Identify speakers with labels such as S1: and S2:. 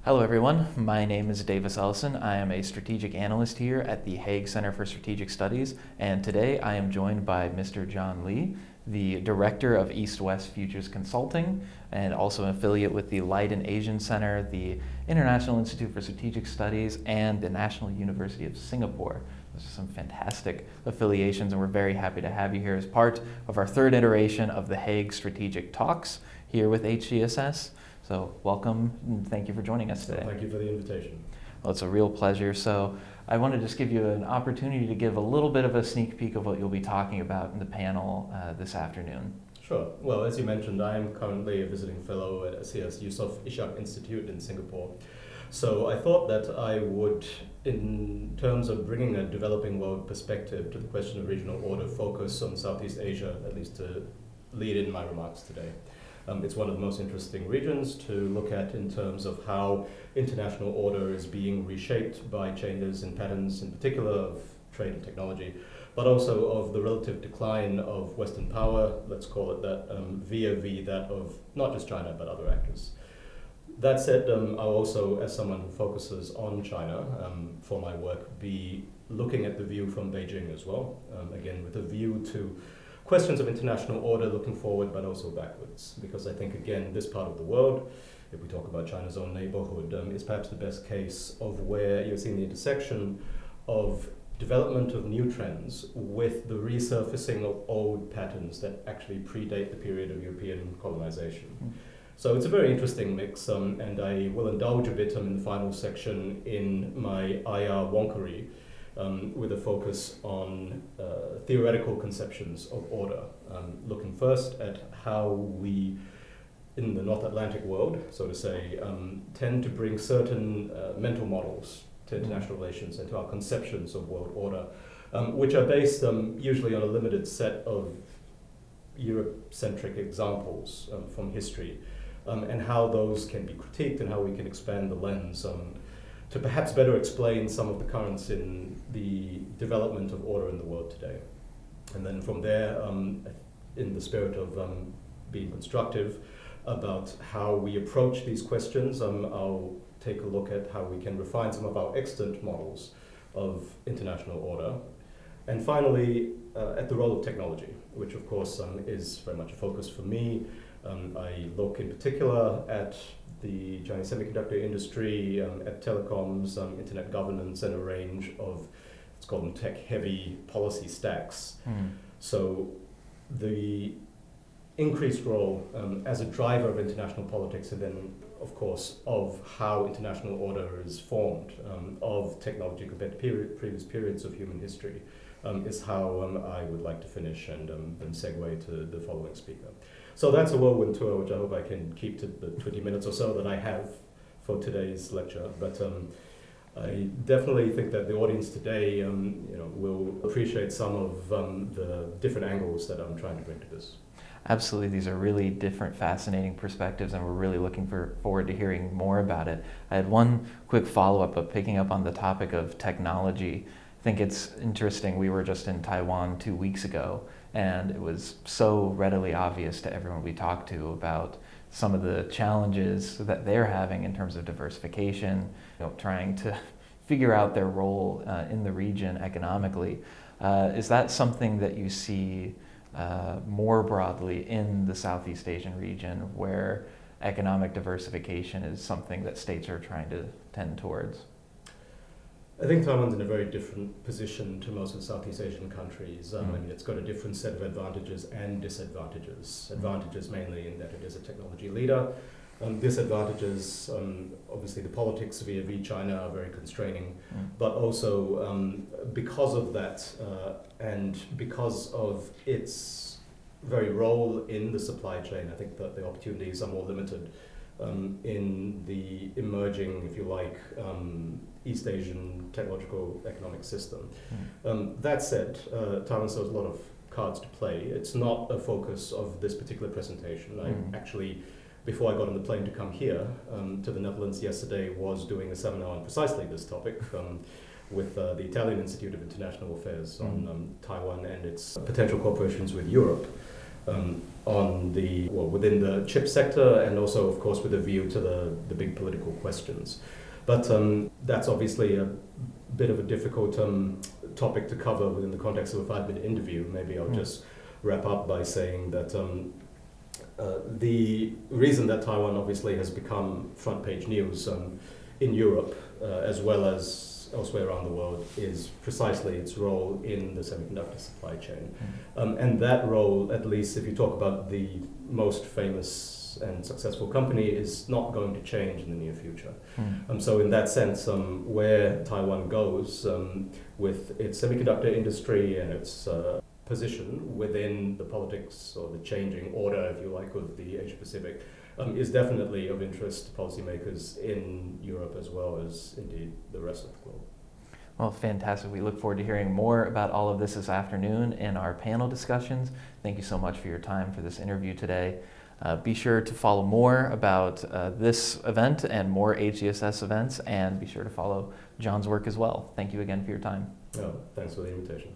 S1: Hello everyone, my name is Ellison. I am a strategic analyst here at the Hague Center for Strategic Studies, and today I am joined by Mr. John Lee, the Director of East-West Futures Consulting, and also an affiliate with the Leiden Asia Centre, the International Institute for Strategic Studies, and the National University of Singapore. Those are some fantastic affiliations, and we're very happy to have you here as part of our third iteration of the Hague Strategic Talks here with HCSS. So welcome and thank you for joining us today.
S2: Thank you for the invitation.
S1: Well, it's a real pleasure. So I want to just give you an opportunity to give a little bit of a sneak peek of what you'll be talking about in the panel this afternoon.
S2: Sure. Well, as you mentioned, I am currently a visiting fellow at CS Yusof Ishak Institute in Singapore. So I thought that I would, in terms of bringing a developing world perspective to the question of regional order, focus on Southeast Asia, at least to lead in my remarks today. It's one of the most interesting regions to look at in terms of how international order is being reshaped by changes in patterns, in particular of trade and technology, but also of the relative decline of Western power, let's call it that, vis-a-vis that of not just China, but other actors. That said, I'll also, as someone who focuses on China for my work, be looking at the view from Beijing as well, again with a view to questions of international order looking forward but also backwards, because I think again this part of the world, if we talk about China's own neighborhood, is perhaps the best case of where you're seeing the intersection of development of new trends with the resurfacing of old patterns that actually predate the period of European colonization. So it's a very interesting mix, and I will indulge a bit in the final section in my IR wonkery, with a focus on theoretical conceptions of order, looking first at how we, in the North Atlantic world, so to say, tend to bring certain mental models to international relations and to our conceptions of world order, which are based usually on a limited set of Europe-centric examples from history, and how those can be critiqued and how we can expand the lens to perhaps better explain some of the currents in the development of order in the world today. And then from there, in the spirit of being constructive about how we approach these questions, I'll take a look at how we can refine some of our extant models of international order. And finally, at the role of technology, which of course is very much a focus for me. I look in particular at the Chinese semiconductor industry, at telecoms, internet governance, and a range of, let's call them tech-heavy policy stacks. So the increased role as a driver of international politics, and then, of course, of how international order is formed, of technology compared to previous periods of human history, is how I would like to finish and then segue to the following speaker. So that's a whirlwind tour, which I hope I can keep to the 20 minutes or so that I have for today's lecture. But I definitely think that the audience today will appreciate some of the different angles that I'm trying to bring to this.
S1: Absolutely, these are really different, fascinating perspectives, and we're really looking forward to hearing more about it. I had one quick follow-up of picking up on the topic of technology. I think it's interesting, we were just in Taiwan 2 weeks ago, and it was so readily obvious to everyone we talked to about some of the challenges that they're having in terms of diversification, trying to figure out their role in the region economically. Is that something that you see more broadly in the Southeast Asian region, where economic diversification is something that states are trying to tend towards?
S2: I think Taiwan's in a very different position to most of the Southeast Asian countries. I mean, it's got a different set of advantages and disadvantages. Advantages mainly in that it is a technology leader. Disadvantages, obviously the politics vis-a-vis China are very constraining, but also because of that and because of its very role in the supply chain, I think that the opportunities are more limited in the emerging, if you like, East Asian technological economic system. That said, Taiwan still has a lot of cards to play. It's not a focus of this particular presentation. I actually, before I got on the plane to come here to the Netherlands yesterday, was doing a seminar on precisely this topic with the Italian Institute of International Affairs on Taiwan and its potential cooperations with Europe. within the chip sector, and also, of course, with a view to the big political questions. But that's obviously a bit of a difficult topic to cover within the context of a 5-minute interview. Maybe I'll just wrap up by saying that the reason that Taiwan obviously has become front-page news in Europe, as well as elsewhere around the world, is precisely its role in the semiconductor supply chain. And that role, at least if you talk about the most famous and successful company, is not going to change in the near future. So in that sense, where Taiwan goes with its semiconductor industry and its position within the politics or the changing order, if you like, of the Asia Pacific, is definitely of interest to policymakers in Europe as well as indeed the rest of the globe.
S1: Well, fantastic. We look forward to hearing more about all of this afternoon in our panel discussions. Thank you so much for your time for this interview today. Be sure to follow more about this event and more HCSS events, and be sure to follow John's work as well. Thank you again for your time.
S2: No, thanks for the invitation.